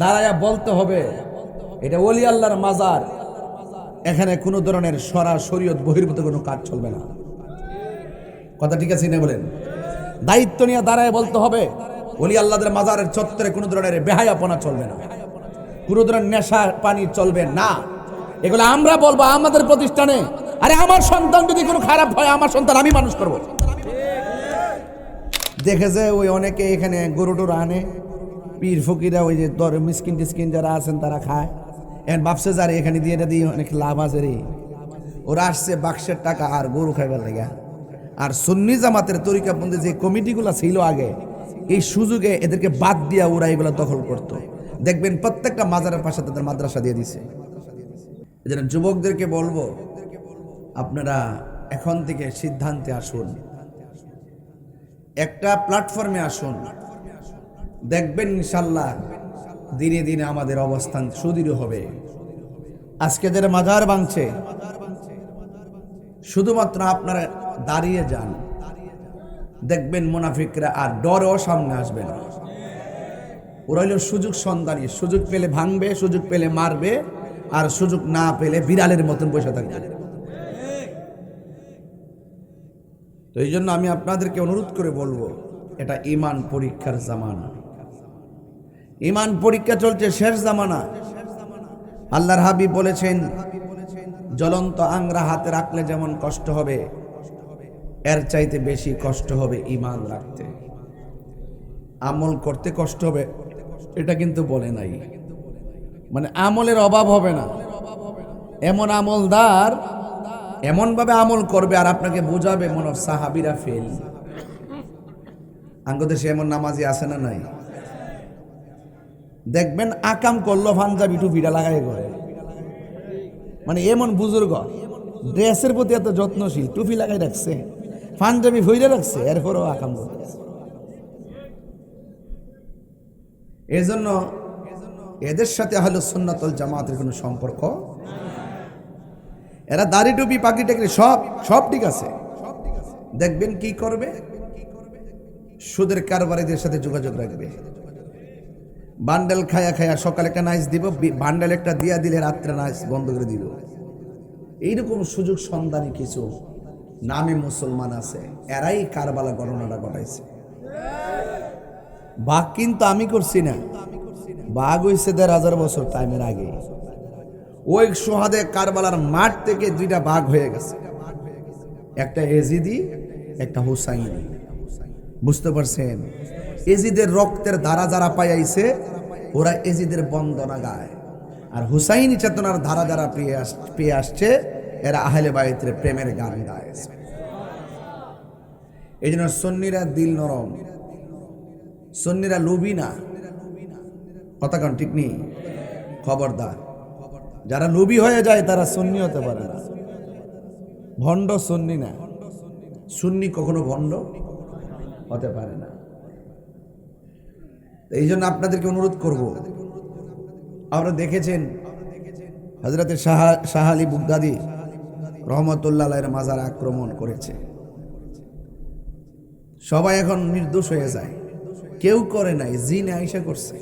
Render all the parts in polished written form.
দাঁড়ায়া বলতে হবে এটা ওলি আল্লাহর মাজার, এখানে কোনো ধরনের শরীয়ত বহির্ভূত কোনো কাজ চলবে না। কথা ঠিক আছে না বলেন? দায়িত্ব নিয়ে দাঁড়ায় বলতে হবে ওলি আল্লাহদের মাজারের চত্বরে কোনো ধরনের বেহায়াপনা চলবে না, কোনো ধরনের নেশা পানি চলবে না। এগুলো আমরা বলবো আমাদের প্রতিষ্ঠানে। আরে আমার সন্তান যদি কোনো খারাপ হয়, আমার সন্তান আমি মানুষ করব। দেখেছে ওই অনেকে এখানে গরু টরু আনে, পীর ফকিরা ওই যে মিসকিন টিসকিন যারা আছেন তারা খায়, এখন ভাবছে যারে এখানে দিয়ে দিয়ে অনেক লাভ আছে রে, ওরা আসছে বাক্সের টাকা আর গরু খাইবার লেগে। আর সুন্নি জামাতের তরিকাবন্দি যে কমিটিগুলো ছিল আগে, এই সুযোগে এদেরকে বাদ দিয়া ওরা এগুলো দখল করতো। দেখবেন প্রত্যেকটা মাজারের পাশে তাদের মাদ্রাসা দিয়ে দিছে। এজন্য যুবকদেরকে বলবো, আপনারা এখন থেকে সিদ্ধান্তে আসুন, একটা প্ল্যাটফর্মে আসুন, দেখবেন ইনশাল্লাহ দিনে দিনে আমাদের অবস্থান সুদৃঢ় হবে। আজকে যারা মাজার ভাঙছে, শুধুমাত্র আপনারা দাঁড়িয়ে যান, দেখবেন মুনাফিকরা আর ডরেও সামনে আসবে না। ওরা হলো সুযোগ সন্ধানী, সুযোগ পেলে ভাঙবে, সুযোগ পেলে মারবে, আর সুযোগ না পেলে বিড়ালের মতন বসে থাকবে। তো এই জন্য আমি আপনাদেরকে অনুরোধ করে বলবো, এটা ঈমান পরীক্ষার জামানা, ঈমান পরীক্ষা চলছে, শেষ জামানা। আল্লাহর হাবিব বলেছেন, জ্বলন্ত আংরা হাতে রাখলে যেমন কষ্ট হবে, এর চাইতে বেশি কষ্ট হবে ঈমান রাখতে। আমল করতে কষ্ট হবে এটা কিন্তু বলে নাই, মানে আমলের অভাব হবে না। এমন আমলদার এমন ভাবে আমল করবে আর আপনাকে বোঝাবে মনে সাহাবীরা ফেল। আঙ্গদেশে এমন নামাজি আছে না নাই? দেখবেন আকাম করলো পাঞ্জাবি টুপিটা লাগাই করে, মানে এমন বুজুর্গ ড্রেসের প্রতি এত যত্নশীল, টুপি লাগাই রাখছে, পাঞ্জাবি ভইরে রাখছে, এরপরও আকাম করতেছে। এজন্য এদের সাথে আহলে সুন্নাত ওয়াল জামাতের কোনো সম্পর্ক। এরা দাড়ি টুপি পাগড়ি টাকড়ি সব ঠিক আছে, দেখবেন কি করবে, সুদের কারবারিদের সাথে যোগাযোগ রাখবে। বান্ডেল খায়া খায়া সকালে একটা নাইস দিব, বান্ডেল একটা দিয়া দিলে রাত্রে নাইস বন্ধ করে দিল। এইরকম সুযোগ সন্ধানী কিছু নামে মুসলমান আছে, এরাই কারবালা ঘটনাটা ঘটাইছে। বাঘ কিন্তু আমি করছি না, বাঘ হইছে ১৫০০ বছর টাইমের আগে। ওই সোহাদে কারবালার মাঠ থেকে দুইটা বাঘ হয়ে গেছে, একটা এজিদি একটা হুসাইনি। বুঝতে পারছেন? এজিদের রক্তের ধারা যারা পাইছে ওরা এজিদের বন্দনা গায়, আর হুসাইনি চেতনার ধারা যারা পেয়ে আসছে এরা আহলে বাইতের প্রেমের গান গায়। এই জন্য সুন্নিরা দিল নরম, সুন্নিরা লোভী না। কথা কারণ ঠিক নেই, খবরদার। যারা লোভী হয়ে যায় তারা সুন্নি হতে পারে না। ভণ্ড সুন্নি না, সুন্নি কখনো ভণ্ড হতে পারে না। এই জন্য আপনাদেরকে অনুরোধ করব, আপনারা দেখেছেন হযরতে শাহ আলী বুগদাদি রহমতুল্লাহ আলাইহির মাজার আক্রমণ করেছে। সবাই এখন নির্দোষ হয়ে যায়, কেউ করে নাই, জিনে আইসা করছে।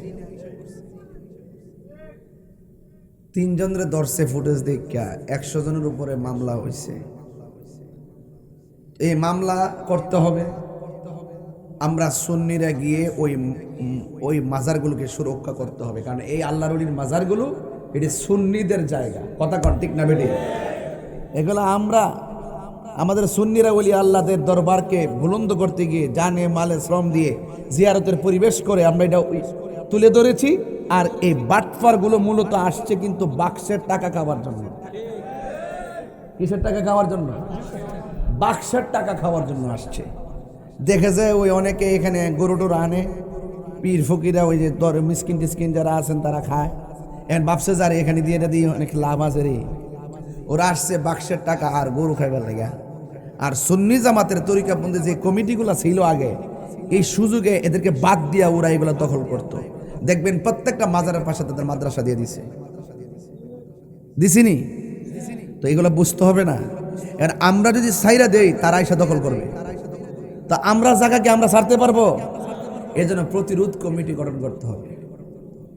৩ জনের ধরছে ফুটেজ দেখা, ১০০ জনের উপরে মামলা হয়েছে। এই মামলা করতে হবে, আমরা সুন্নিরা গিয়ে ওই মাজারগুলোকে সুরক্ষা করতে হবে, কারণ এই আল্লাহর ওলির মাজারগুলো এটি সুন্নিদের জায়গা। কথা কন ঠিক না বেটি? এগুলো আমরা আমাদের সুন্নিরা ওলি আল্লাহদের দরবারকে বুলন্দ করতে গিয়ে জানে মালে শ্রম দিয়ে জিয়ারতের পরিবেশ করে আমরা এটা তুলে ধরেছি। আর এই বাটফারগুলো মূলত আসছে কিন্তু বাক্সের টাকা খাওয়ার জন্য। কিসের টাকা খাওয়ার জন্য? বাক্সের টাকা খাওয়ার জন্য আসছে। দেখেছে ওই অনেকে এখানে গরু টরু আনে, পীর ফকিরা ওই যে মিসকিন টিসকিন যারা আছেন তারা খায়, এখন ভাবছে যারে এখানে দিয়ে দিয়ে অনেক লাভ আছে রে, ওরা আসছে বাক্সের টাকা আর গরু খাইবার লেগে। আর সুন্নি জামাতের তরিকাবন্দি যে কমিটিগুলো ছিল আগে, এই সুযোগে এদেরকে বাদ দিয়া ওরা এগুলো দখল করতো। দেখবেন প্রত্যেকটা মাজারের পাশে তাদের মাদ্রাসা দিয়ে দিছিনি? তো এগুলো বুঝতে হবে না। আর আমরা যদি সাইরা দেই তারা এসে দখল করবে, তা আমরা জায়গাকে আমরা ছাড়তে পারবো? এই জন্য প্রতিরোধ কমিটি গঠন করতে হবে।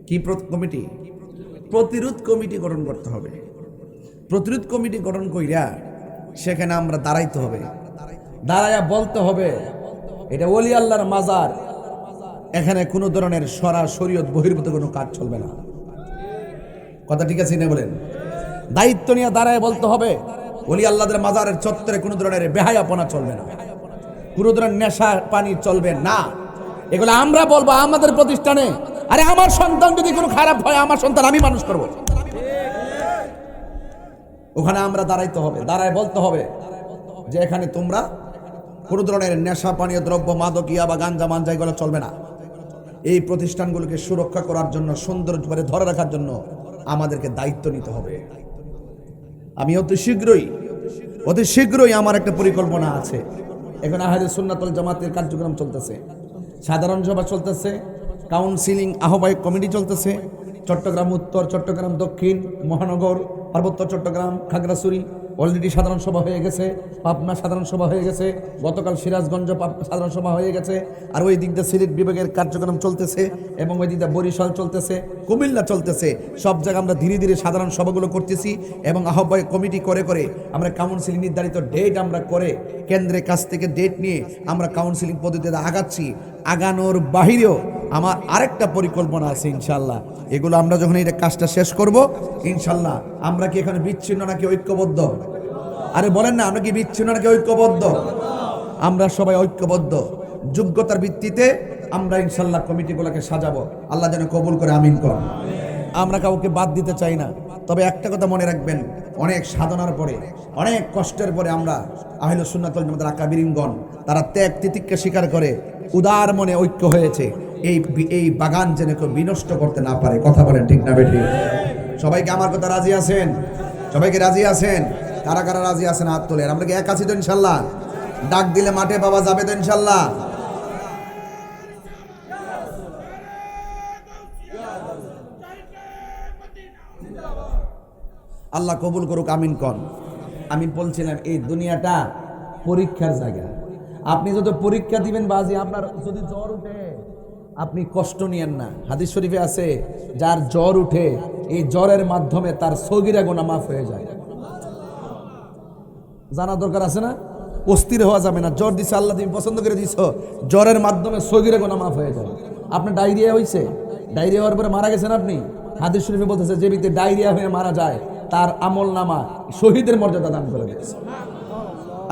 কি কমিটি? প্রতিরোধ কমিটি গঠন করতে হবে। প্রতিরোধ কমিটি গঠন কইরা সেখানে আমরা দাঁড়াইতে হবে, দাঁড়াইয়া বলতে হবে এটা ওলি আল্লাহর মাজার, এখানে কোনো ধরনের শরীয়ত বহির্ভূত কোনো কাজ চলবে না। কথা ঠিক আছে না বলেন? দায়িত্ব নিয়ে দাঁড়ায় বলতে হবে ওলি আল্লাহদের মাজারের চত্বরে কোনো ধরনের বেহায়াপনা চলবে না, কোনো ধরনের নেশা পানি চলবে না। এগুলো আমরা বলবো আমাদের প্রতিষ্ঠানে। আরে আমার সন্তান যদি কোনো খারাপ হয়, আমার সন্তান আমি মানুষ করব, ওখানে আমরা দাঁড়াইতে হবে, দাঁড়ায় বলতে হবে যে এখানে তোমরা কোনো ধরনের নেশা পানীয় দ্রব্য, মাদকিয়া বা গাঞ্জা মাঞ্জা এগুলো চলবে না। এই প্রতিষ্ঠানগুলোকে সুরক্ষা করার জন্য, সৌন্দর্যভাবে ধরে রাখার জন্য আমাদেরকে দায়িত্ব নিতে হবে। আমি অতি শীঘ্রই আমার একটা পরিকল্পনা আছে। এখন আহলে সুন্নাত ওয়াল জামাতের কার্যক্রম চলতেছে, সাধারণ সভা চলতেছে, কাউন্সিলিং আহ্বায়ক কমিটি চলতেছে। চট্টগ্রাম উত্তর, চট্টগ্রাম দক্ষিণ, মহানগর, পার্বত্য চট্টগ্রাম, খাগড়াছড়ি অলরেডি সাধারণ সভা হয়ে গেছে, পাবনা সাধারণ সভা হয়ে গেছে, গতকাল সিরাজগঞ্জ সাধারণ সভা হয়ে গেছে, আর ওই দিক দিয়ে সিলেট বিভাগের কার্যক্রম চলতেছে, এবং ওই দিক দিয়ে বরিশাল চলতেছে, কুমিল্লা চলতেছে। সব জায়গায় আমরা ধীরে ধীরে সাধারণ সভাগুলো করতেছি, এবং আহ্বায়ক কমিটি করে করে আমরা কাউন্সিলিং নির্ধারিত ডেট আমরা করে কেন্দ্রের কাছ থেকে ডেট নিয়ে আমরা কাউন্সিলিং পদ্ধতিতে আগাচ্ছি। আগানোর বাহিরেও আমার আরেকটা পরিকল্পনা আছে ইনশাল্লাহ। এগুলো আমরা যখন এই কাজটা শেষ করব ইনশাল্লাহ, আমরা কি এখানে বিচ্ছিন্ন নাকি ঐক্যবদ্ধ? আরে বলেন না, আমরা কি বিচ্ছিন্ন নাকি ঐক্যবদ্ধ? আমরা সবাই ঐক্যবদ্ধ। যোগ্যতার ভিত্তিতে আমরা ইনশাল্লাহ কমিটিগুলোকে সাজাবো। আল্লাহ যেন কবুল করে, আমিন করুন। আমরা কাউকে বাদ দিতে চাই না। তবে একটা কথা মনে রাখবেন, অনেক সাধনার পরে, অনেক কষ্টের পরে আমরা আহলে সুন্নাত ওয়াল জামাতের আকাবিরিনগণ তারা ত্যাগ তিতিক্ষা স্বীকার করে উদার মনে ঐক্য হয়েছে। এই বাগান যেন কেউ বিনষ্ট করতে না পারে। কথা বলেন ঠিক না বেঠিক? সবাইকে আমার কথা রাজি আছেন? সবাইকে রাজি আছেন? কারা কারা রাজি আছেন হাত তোলেন। আমরা কি এক আছি তো ইনশাল্লাহ? ডাক দিলে মাঠে পাওয়া যাবে তো ইনশাল্লাহ? আল্লাহ কবুল করুক, আমিন কন। আমি বলছিলাম এই দুনিয়াটা পরীক্ষার জায়গা। আপনি যত পরীক্ষা দিবেন বাজি, আপনার যদি জ্বর উঠে আপনি কষ্ট নিয়েন না। হাদিস শরীফে আছে, যার জ্বর উঠে এই জ্বরের মাধ্যমে তার সগীরা গুনাহ মাফ হয়ে যায়। জানা দরকার আছে না? অস্থির হওয়া যাবে না। জ্বর দিছে আল্লাহ, তুমি পছন্দ করে দিছো, জ্বরের মাধ্যমে সগীরা গুনাহ মাফ হয়ে যায়। আপনার ডায়রিয়া হয়েছে, ডায়রিয়া হওয়ার পরে মারা গেছেন আপনি, হাদিস শরীফে বলতেছে যে ব্যক্তি ডায়রিয়া হয়ে মারা যায় তার আমল নামা শহীদের মর্যাদা দান করে দিয়েছে।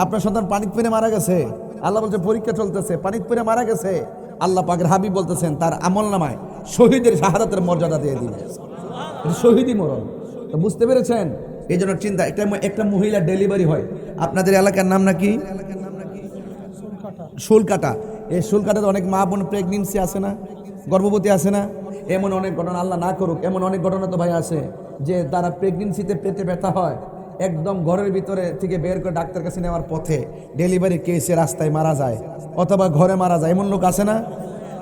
আপনার সন্তান পানিতে পড়ে মারা গেছে, আল্লাহ বলছে পরীক্ষা চলতেছে, পানিতে পড়ে মারা গেছে, আল্লাহ পাকের হাবিব বলতেছেন তার আমল নামায় শহীদের শাহাদাতের মর্যাদা দিয়ে দিবে। শহীদই মরণ। তো বুঝতে পেরেছেন? এই জন্য চিন্তা, একটা মহিলা ডেলিভারি হয়, আপনাদের এলাকার নাম নাকি? শুলকাটা। এই শুলকাটাতে অনেক মা বোন প্রেগনেন্সি আছে না, গর্ভবতী আছে না? এমন অনেক ঘটনা, আল্লাহ না করুক, এমন অনেক ঘটনা তো ভাই আছে যে তারা প্রেগনেন্সিতে পেটে ব্যথা হয়, একদম ঘরের ভিতরে থেকে বের করে ডাক্তার কাছে নেওয়ার পথে ডেলিভারি কেসে রাস্তায় মারা যায়, অথবা ঘরে মারা যায়। এমন লোক আছে না?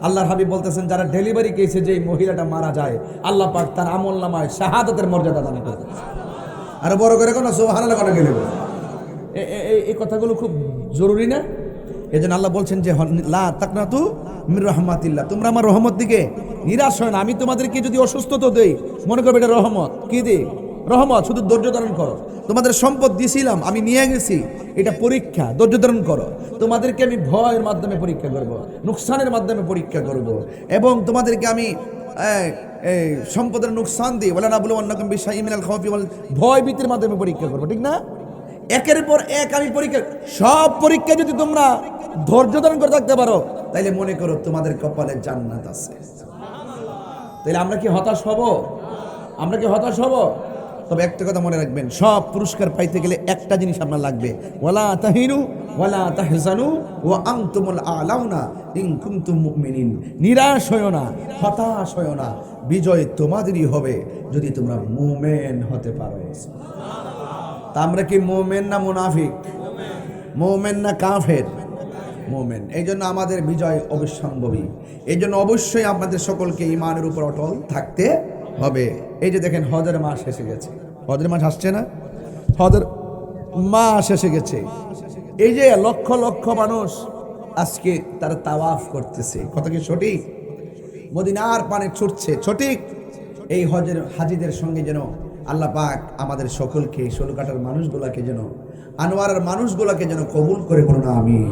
আল্লাহর হাবিব বলতেছেন যারা ডেলিভারি কেসে যে মহিলাটা মারা যায়, আল্লাহ পাক তার আমল নামায় শাহাদাতের মর্যাদা দান করে। আর বড় করে কোনো সুবহানাল্লাহ কেন গেলে? এই কথাগুলো খুব জরুরি না? এজন্য আল্লাহ বলছেন যে লা তাকনাতু মির রাহমাতিল্লাহ, তোমরা আমার রহমত দিকে নিরাশ হয় না। আমি তোমাদেরকে যদি অসুস্থতা দেই, মনে করবে এটা রহমত। কি দিই? রহমত। শুধু ধৈর্য ধারণ করো। তোমাদের সম্পদ দিছিলাম, আমি নিয়ে গেছি, এটা পরীক্ষা, ধৈর্য ধারণ করো। তোমাদেরকে আমি ভয়ের মাধ্যমে পরীক্ষা করব, নুকসানের মাধ্যমে পরীক্ষা করব, এবং তোমাদেরকে আমি সম্পদের নুকসান দিই, বলে না বলে অন্যকম বিশাইইন মিনাল খাউফি ওয়াল, ভয় ভীতির মাধ্যমে পরীক্ষা করব। ঠিক না? একের পর এক আমি পরীক্ষা, সব পরীক্ষা যদি তোমরা ধৈর্য ধারণ করে থাকতে পারো, তাইলে মনে করো তোমাদের কপালে জান্নাত আছে। তাইলে আমরা কি হতাশ হব? আমরা কি হতাশ হব? তবে একটা কথা মনে রাখবেন, সব পুরস্কার পাইতে গেলে একটা জিনিস আপনার লাগবে, ওয়ালা তাহিনু ওয়ালা তাহজানু ওয়া আনতুমুল আলাউনা ইন কুনতুম মুমিনিন। নিরাশ হয়ো না, হতাশ হয়ো না, বিজয় তোমাদেরই হবে যদি তোমরা মুমিন হতে পারো। তা আমরা কি মুমিন না মুনাফিক? মুমিন না কাফের? মুমিন। এই জন্য আমাদের বিজয় অবশ্যম্ভাবী। এই জন্য অবশ্যই আপনাদের সকলকে ঈমানের উপর অটল থাকতে হবে। এই যে দেখেন হজের মাস এসে গেছে, হজের মাস আসছে না? হজের মাস এসে গেছে। এই যে লক্ষ লক্ষ মানুষ আজকে তারা তাওয়াফ করতেছে, কথা কি সঠিক? মদিনার পানে ছুটছে, সঠিক? এই হজের হাজিদের সঙ্গে যেন আল্লাহ পাক আমাদের সকলকে ষোলকাটার মানুষগুলাকে যেন আনোয়ারের মানুষগুলাকে যেন কবুল করে বলুন আমিন।